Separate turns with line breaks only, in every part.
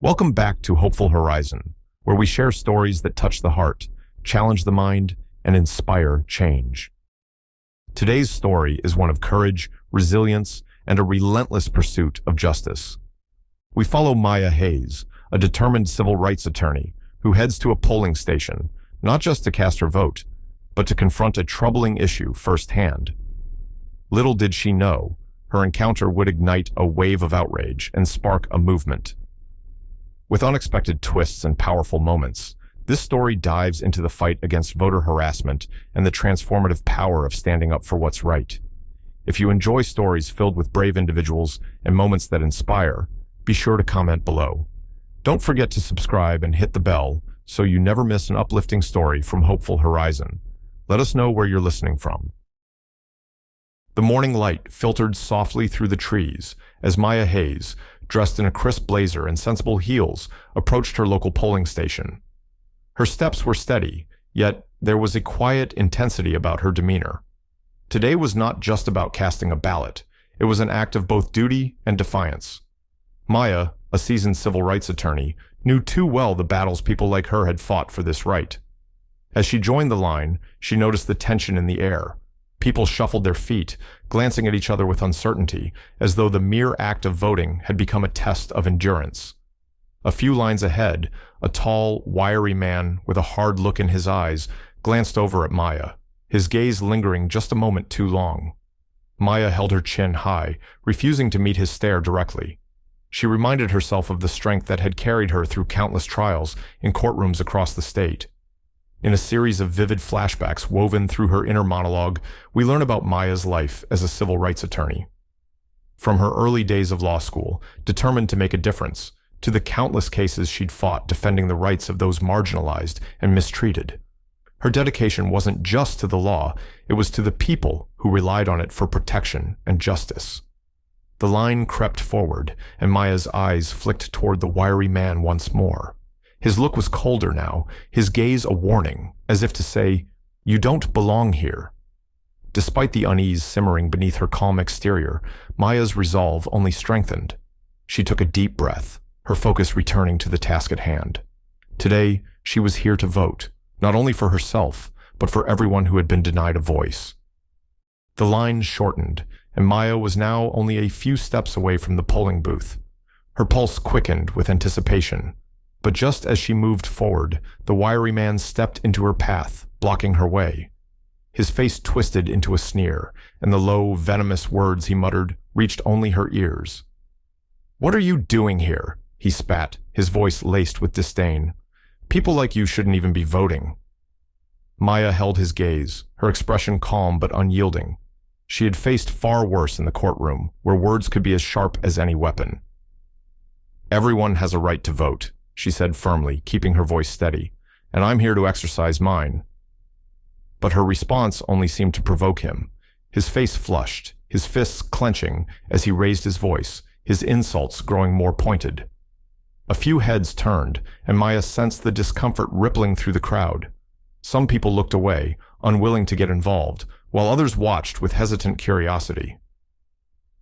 Welcome back to Hopeful Horizon, where we share stories that touch the heart, challenge the mind, and inspire change. Today's story is one of courage, resilience, and a relentless pursuit of justice. We follow Maya Hayes, a determined civil rights attorney who heads to a polling station, not just to cast her vote, but to confront a troubling issue firsthand. Little did she know, her encounter would ignite a wave of outrage and spark a movement. With unexpected twists and powerful moments, this story dives into the fight against voter harassment and the transformative power of standing up for what's right. If you enjoy stories filled with brave individuals and moments that inspire, be sure to comment below. Don't forget to subscribe and hit the bell so you never miss an uplifting story from Hopeful Horizon. Let us know where you're listening from. The morning light filtered softly through the trees as Maya Hayes, dressed in a crisp blazer and sensible heels, approached her local polling station. Her steps were steady, yet there was a quiet intensity about her demeanor. Today was not just about casting a ballot. It was an act of both duty and defiance. Maya, a seasoned civil rights attorney, knew too well the battles people like her had fought for this right. As she joined the line, she noticed the tension in the air. People shuffled their feet, glancing at each other with uncertainty, as though the mere act of voting had become a test of endurance. A few lines ahead, a tall, wiry man with a hard look in his eyes glanced over at Maya, his gaze lingering just a moment too long. Maya held her chin high, refusing to meet his stare directly. She reminded herself of the strength that had carried her through countless trials in courtrooms across the state. In a series of vivid flashbacks woven through her inner monologue, we learn about Maya's life as a civil rights attorney. From her early days of law school, determined to make a difference, to the countless cases she'd fought defending the rights of those marginalized and mistreated. Her dedication wasn't just to the law, it was to the people who relied on it for protection and justice. The line crept forward, and Maya's eyes flicked toward the wiry man once more. His look was colder now, his gaze a warning, as if to say, "You don't belong here." Despite the unease simmering beneath her calm exterior, Maya's resolve only strengthened. She took a deep breath, her focus returning to the task at hand. Today, she was here to vote, not only for herself, but for everyone who had been denied a voice. The line shortened, and Maya was now only a few steps away from the polling booth. Her pulse quickened with anticipation. But just as she moved forward, the wiry man stepped into her path, blocking her way. His face twisted into a sneer, and the low, venomous words he muttered reached only her ears. "What are you doing here?" he spat, his voice laced with disdain. "People like you shouldn't even be voting." Maya held his gaze, her expression calm but unyielding. She had faced far worse in the courtroom, where words could be as sharp as any weapon. "Everyone has a right to vote," she said firmly, keeping her voice steady, "and I'm here to exercise mine." But her response only seemed to provoke him. His face flushed, his fists clenching as he raised his voice, his insults growing more pointed. A few heads turned, and Maya sensed the discomfort rippling through the crowd. Some people looked away, unwilling to get involved, while others watched with hesitant curiosity.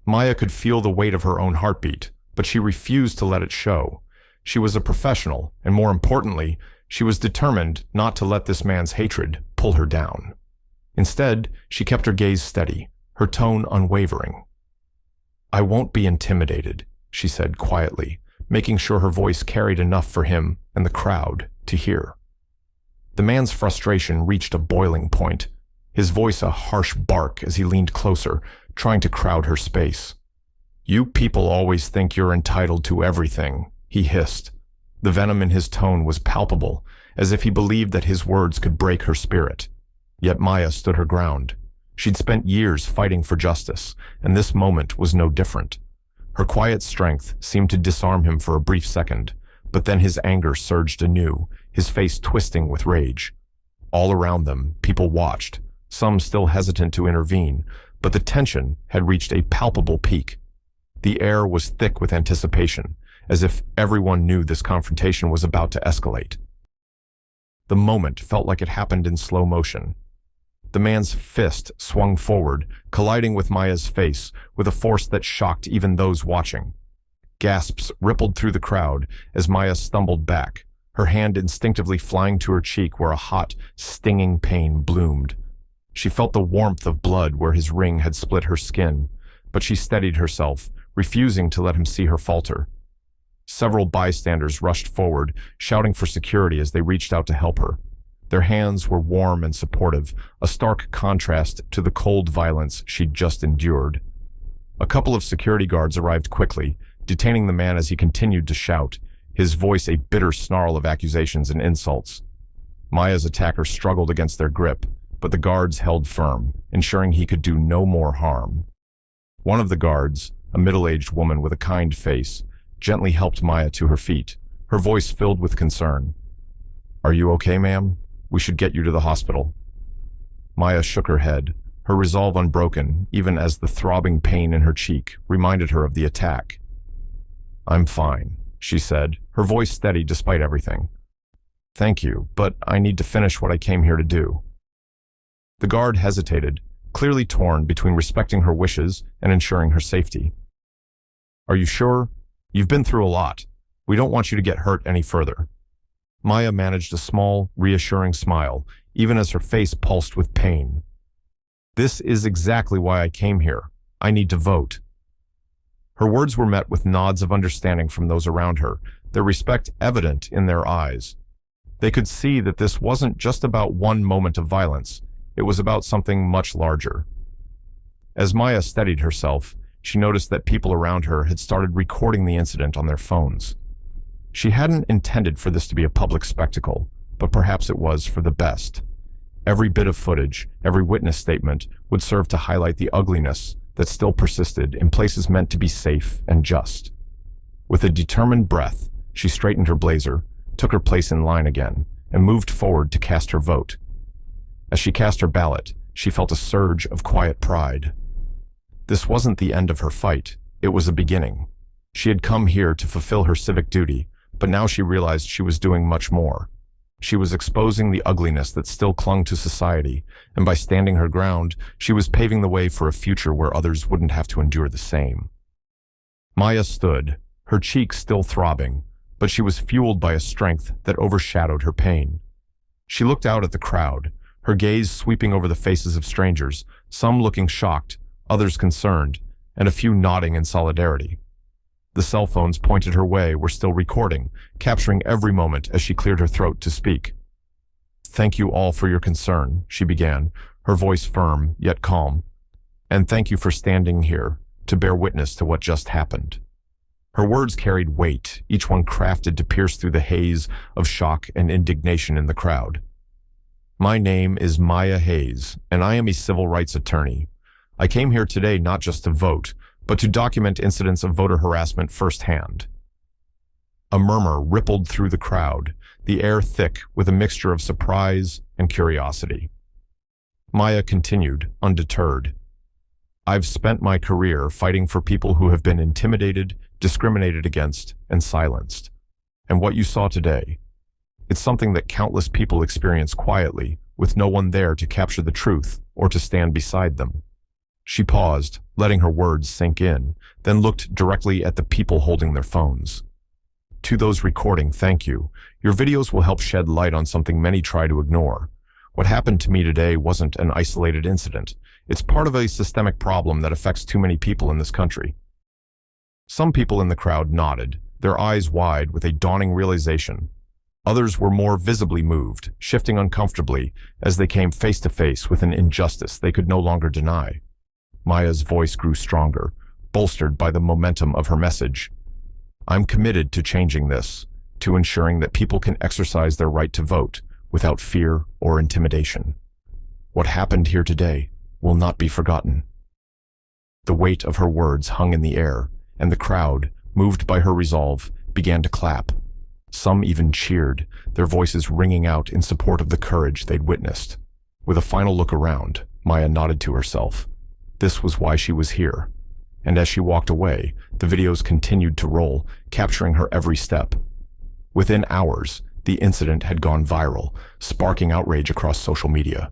Maya could feel the weight of her own heartbeat, but she refused to let it show. She was a professional, and more importantly, she was determined not to let this man's hatred pull her down. Instead, she kept her gaze steady, her tone unwavering. "I won't be intimidated," she said quietly, making sure her voice carried enough for him and the crowd to hear. The man's frustration reached a boiling point, his voice a harsh bark as he leaned closer, trying to crowd her space. "You people always think you're entitled to everything," he hissed. The venom in his tone was palpable, as if he believed that his words could break her spirit. Yet Maya stood her ground. She'd spent years fighting for justice, and this moment was no different. Her quiet strength seemed to disarm him for a brief second, but then his anger surged anew, his face twisting with rage. All around them, people watched, some still hesitant to intervene, but the tension had reached a palpable peak. The air was thick with anticipation, as if everyone knew this confrontation was about to escalate. The moment felt like it happened in slow motion. The man's fist swung forward, colliding with Maya's face with a force that shocked even those watching. Gasps rippled through the crowd as Maya stumbled back, her hand instinctively flying to her cheek where a hot, stinging pain bloomed. She felt the warmth of blood where his ring had split her skin, but she steadied herself, refusing to let him see her falter. Several bystanders rushed forward, shouting for security as they reached out to help her. Their hands were warm and supportive, a stark contrast to the cold violence she'd just endured. A couple of security guards arrived quickly, detaining the man as he continued to shout, his voice a bitter snarl of accusations and insults. Maya's attacker struggled against their grip, but the guards held firm, ensuring he could do no more harm. One of the guards, a middle-aged woman with a kind face, gently helped Maya to her feet, her voice filled with concern. "Are you okay, ma'am? We should get you to the hospital." Maya shook her head, her resolve unbroken, even as the throbbing pain in her cheek reminded her of the attack. "I'm fine," she said, her voice steady despite everything. "Thank you, but I need to finish what I came here to do." The guard hesitated, clearly torn between respecting her wishes and ensuring her safety. "Are you sure? You've been through a lot. We don't want you to get hurt any further." Maya managed a small, reassuring smile, even as her face pulsed with pain. "This is exactly why I came here. I need to vote." Her words were met with nods of understanding from those around her, their respect evident in their eyes. They could see that this wasn't just about one moment of violence. It was about something much larger. As Maya steadied herself, she noticed that people around her had started recording the incident on their phones. She hadn't intended for this to be a public spectacle, but perhaps it was for the best. Every bit of footage, every witness statement would serve to highlight the ugliness that still persisted in places meant to be safe and just. With a determined breath, she straightened her blazer, took her place in line again, and moved forward to cast her vote. As she cast her ballot, she felt a surge of quiet pride. This wasn't the end of her fight, it was a beginning. She had come here to fulfill her civic duty, but now she realized she was doing much more. She was exposing the ugliness that still clung to society, and by standing her ground, she was paving the way for a future where others wouldn't have to endure the same. Maya stood, her cheeks still throbbing, but she was fueled by a strength that overshadowed her pain. She looked out at the crowd, her gaze sweeping over the faces of strangers, some looking shocked, others concerned, and a few nodding in solidarity. The cell phones pointed her way were still recording, capturing every moment as she cleared her throat to speak. "Thank you all for your concern," she began, her voice firm yet calm. "And thank you for standing here to bear witness to what just happened." Her words carried weight, each one crafted to pierce through the haze of shock and indignation in the crowd. "My name is Maya Hayes, and I am a civil rights attorney. I came here today not just to vote, but to document incidents of voter harassment firsthand." A murmur rippled through the crowd, the air thick with a mixture of surprise and curiosity. Maya continued, undeterred. "I've spent my career fighting for people who have been intimidated, discriminated against, and silenced. And what you saw today, it's something that countless people experience quietly, with no one there to capture the truth or to stand beside them." She paused, letting her words sink in, then looked directly at the people holding their phones. "To those recording, thank you. Your videos will help shed light on something many try to ignore. What happened to me today wasn't an isolated incident. It's part of a systemic problem that affects too many people in this country." Some people in the crowd nodded, their eyes wide with a dawning realization. Others were more visibly moved, shifting uncomfortably as they came face to face with an injustice they could no longer deny. Maya's voice grew stronger, bolstered by the momentum of her message. "I'm committed to changing this, to ensuring that people can exercise their right to vote without fear or intimidation. What happened here today will not be forgotten." The weight of her words hung in the air, and the crowd, moved by her resolve, began to clap. Some even cheered, their voices ringing out in support of the courage they'd witnessed. With a final look around, Maya nodded to herself. This was why she was here. And as she walked away, the videos continued to roll, capturing her every step. Within hours, the incident had gone viral, sparking outrage across social media.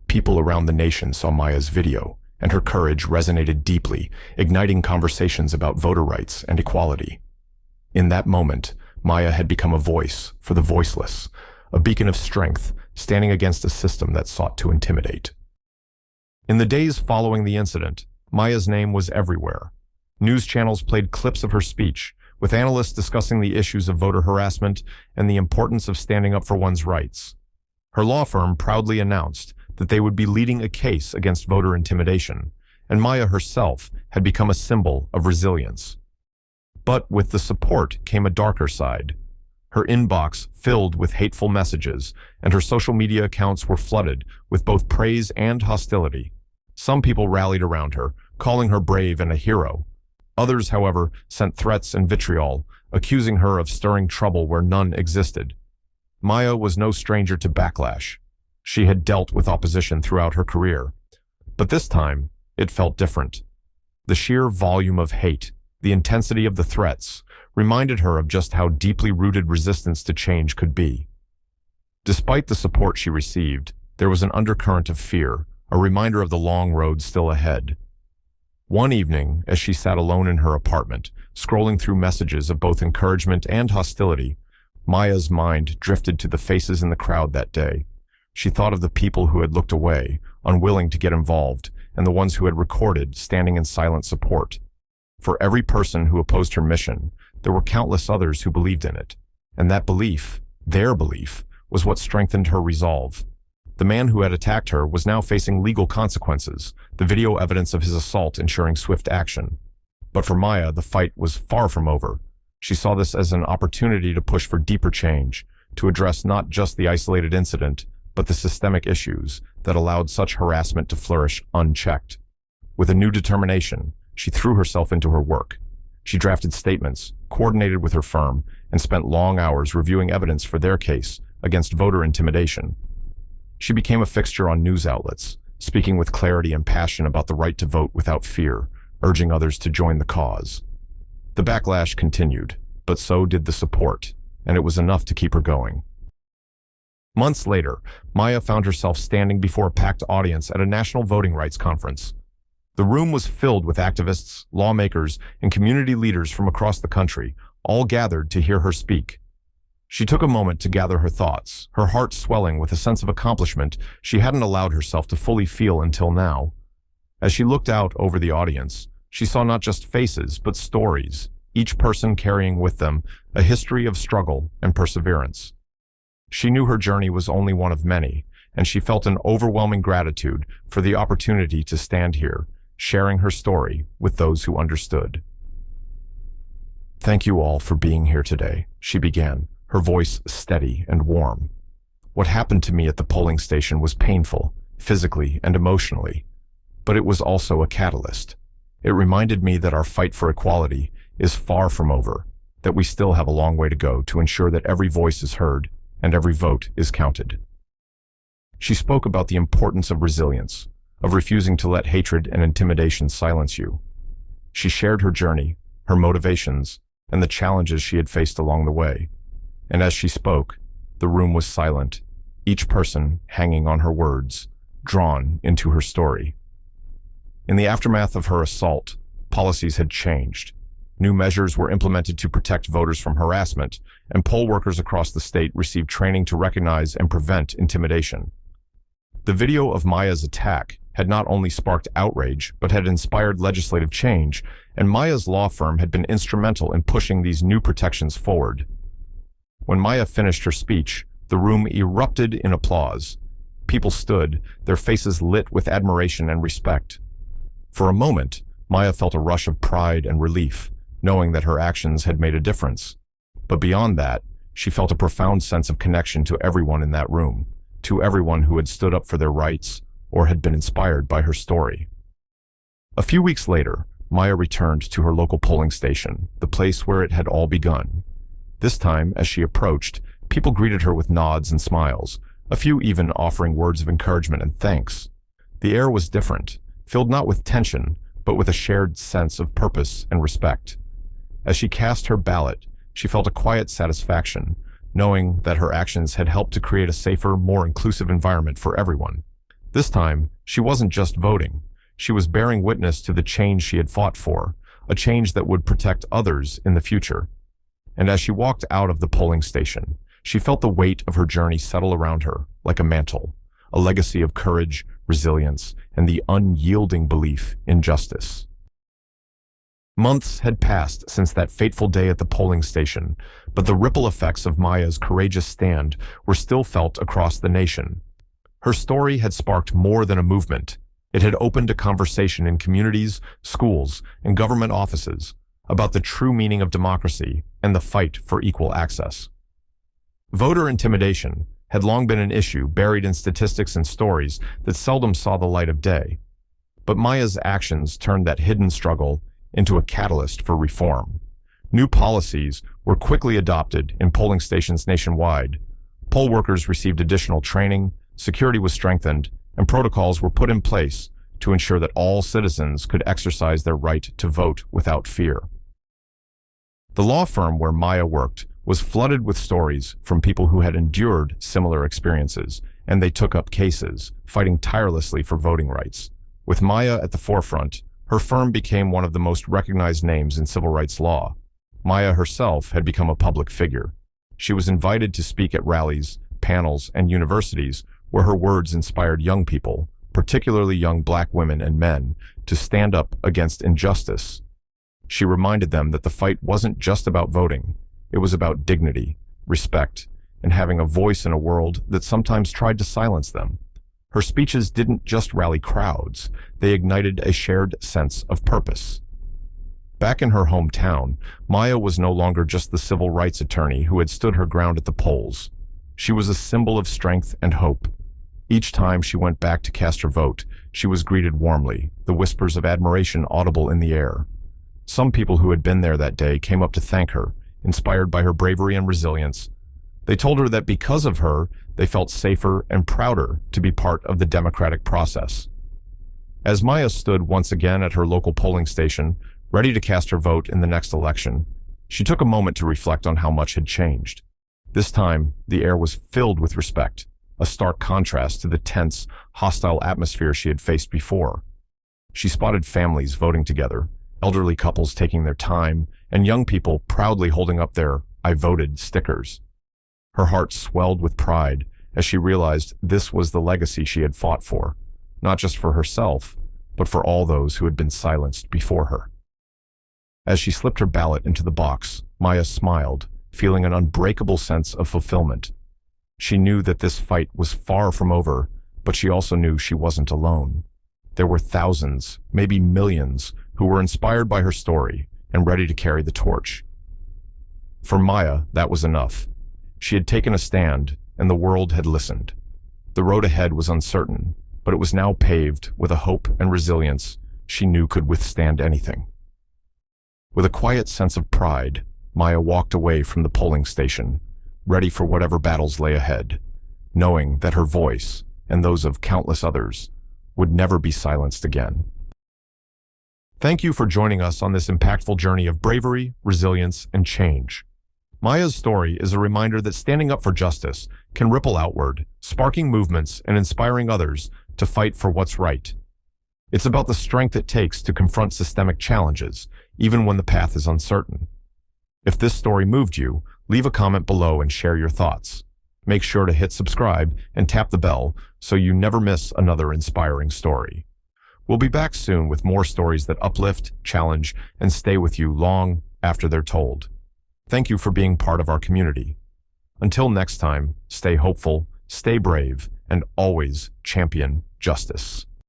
People around the nation saw Maya's video, and her courage resonated deeply, igniting conversations about voter rights and equality. In that moment, Maya had become a voice for the voiceless, a beacon of strength, standing against a system that sought to intimidate. In the days following the incident, Maya's name was everywhere. News channels played clips of her speech, with analysts discussing the issues of voter harassment and the importance of standing up for one's rights. Her law firm proudly announced that they would be leading a case against voter intimidation, and Maya herself had become a symbol of resilience. But with the support came a darker side. Her inbox filled with hateful messages, and her social media accounts were flooded with both praise and hostility. Some people rallied around her, calling her brave and a hero. Others, however, sent threats and vitriol, accusing her of stirring trouble where none existed. Maya was no stranger to backlash. She had dealt with opposition throughout her career. But this time, it felt different. The sheer volume of hate, the intensity of the threats, reminded her of just how deeply rooted resistance to change could be. Despite the support she received, there was an undercurrent of fear, a reminder of the long road still ahead. One evening, as she sat alone in her apartment, scrolling through messages of both encouragement and hostility, Maya's mind drifted to the faces in the crowd that day. She thought of the people who had looked away, unwilling to get involved, and the ones who had recorded, standing in silent support. For every person who opposed her mission, there were countless others who believed in it, and that belief, their belief, was what strengthened her resolve. The man who had attacked her was now facing legal consequences, the video evidence of his assault ensuring swift action. But for Maya, the fight was far from over. She saw this as an opportunity to push for deeper change, to address not just the isolated incident, but the systemic issues that allowed such harassment to flourish unchecked. With a new determination, she threw herself into her work. She drafted statements, coordinated with her firm, and spent long hours reviewing evidence for their case against voter intimidation. She became a fixture on news outlets, speaking with clarity and passion about the right to vote without fear, urging others to join the cause. The backlash continued, but so did the support, and it was enough to keep her going. Months later, Maya found herself standing before a packed audience at a national voting rights conference. The room was filled with activists, lawmakers, and community leaders from across the country, all gathered to hear her speak. She took a moment to gather her thoughts, her heart swelling with a sense of accomplishment she hadn't allowed herself to fully feel until now. As she looked out over the audience, she saw not just faces, but stories, each person carrying with them a history of struggle and perseverance. She knew her journey was only one of many, and she felt an overwhelming gratitude for the opportunity to stand here, sharing her story with those who understood. "Thank you all for being here today," she began, her voice steady and warm. "What happened to me at the polling station was painful, physically and emotionally, but it was also a catalyst. It reminded me that our fight for equality is far from over, that we still have a long way to go to ensure that every voice is heard and every vote is counted." She spoke about the importance of resilience, of refusing to let hatred and intimidation silence you. She shared her journey, her motivations, and the challenges she had faced along the way. And as she spoke, the room was silent, each person hanging on her words, drawn into her story. In the aftermath of her assault, policies had changed. New measures were implemented to protect voters from harassment, and poll workers across the state received training to recognize and prevent intimidation. The video of Maya's attack had not only sparked outrage, but had inspired legislative change, and Maya's law firm had been instrumental in pushing these new protections forward. When Maya finished her speech, the room erupted in applause. People stood, their faces lit with admiration and respect. For a moment, Maya felt a rush of pride and relief, knowing that her actions had made a difference. But beyond that, she felt a profound sense of connection to everyone in that room, to everyone who had stood up for their rights or had been inspired by her story. A few weeks later, Maya returned to her local polling station, the place where it had all begun. This time, as she approached, people greeted her with nods and smiles, a few even offering words of encouragement and thanks. The air was different, filled not with tension, but with a shared sense of purpose and respect. As she cast her ballot, she felt a quiet satisfaction, knowing that her actions had helped to create a safer, more inclusive environment for everyone. This time, she wasn't just voting. She was bearing witness to the change she had fought for, a change that would protect others in the future. And as she walked out of the polling station, she felt the weight of her journey settle around her like a mantle, a legacy of courage, resilience, and the unyielding belief in justice. Months had passed since that fateful day at the polling station, but the ripple effects of Maya's courageous stand were still felt across the nation. Her story had sparked more than a movement. It had opened a conversation in communities, schools, and government offices about the true meaning of democracy and the fight for equal access. Voter intimidation had long been an issue buried in statistics and stories that seldom saw the light of day. But Maya's actions turned that hidden struggle into a catalyst for reform. New policies were quickly adopted in polling stations nationwide. Poll workers received additional training, security was strengthened, and protocols were put in place to ensure that all citizens could exercise their right to vote without fear. The law firm where Maya worked was flooded with stories from people who had endured similar experiences, and they took up cases, fighting tirelessly for voting rights. With Maya at the forefront, her firm became one of the most recognized names in civil rights law. Maya herself had become a public figure. She was invited to speak at rallies, panels, and universities where her words inspired young people, particularly young Black women and men, to stand up against injustice. She reminded them that the fight wasn't just about voting. It was about dignity, respect, and having a voice in a world that sometimes tried to silence them. Her speeches didn't just rally crowds, they ignited a shared sense of purpose. Back in her hometown, Maya was no longer just the civil rights attorney who had stood her ground at the polls. She was a symbol of strength and hope. Each time she went back to cast her vote, she was greeted warmly, the whispers of admiration audible in the air. Some people who had been there that day came up to thank her, inspired by her bravery and resilience. They told her that because of her, they felt safer and prouder to be part of the democratic process. As Maya stood once again at her local polling station, ready to cast her vote in the next election, she took a moment to reflect on how much had changed. This time, the air was filled with respect, a stark contrast to the tense, hostile atmosphere she had faced before. She spotted families voting together, elderly couples taking their time, and young people proudly holding up their "I voted" stickers. Her heart swelled with pride as she realized this was the legacy she had fought for, not just for herself, but for all those who had been silenced before her. As she slipped her ballot into the box, Maya smiled, feeling an unbreakable sense of fulfillment. She knew that this fight was far from over, but she also knew she wasn't alone. There were thousands, maybe millions, who were inspired by her story and ready to carry the torch. For Maya, that was enough. She had taken a stand, and the world had listened. The road ahead was uncertain, but it was now paved with a hope and resilience she knew could withstand anything. With a quiet sense of pride, Maya walked away from the polling station, ready for whatever battles lay ahead, knowing that her voice, and those of countless others, would never be silenced again. Thank you for joining us on this impactful journey of bravery, resilience, and change. Maya's story is a reminder that standing up for justice can ripple outward, sparking movements and inspiring others to fight for what's right. It's about the strength it takes to confront systemic challenges, even when the path is uncertain. If this story moved you, leave a comment below and share your thoughts. Make sure to hit subscribe and tap the bell so you never miss another inspiring story. We'll be back soon with more stories that uplift, challenge, and stay with you long after they're told. Thank you for being part of our community. Until next time, stay hopeful, stay brave, and always champion justice.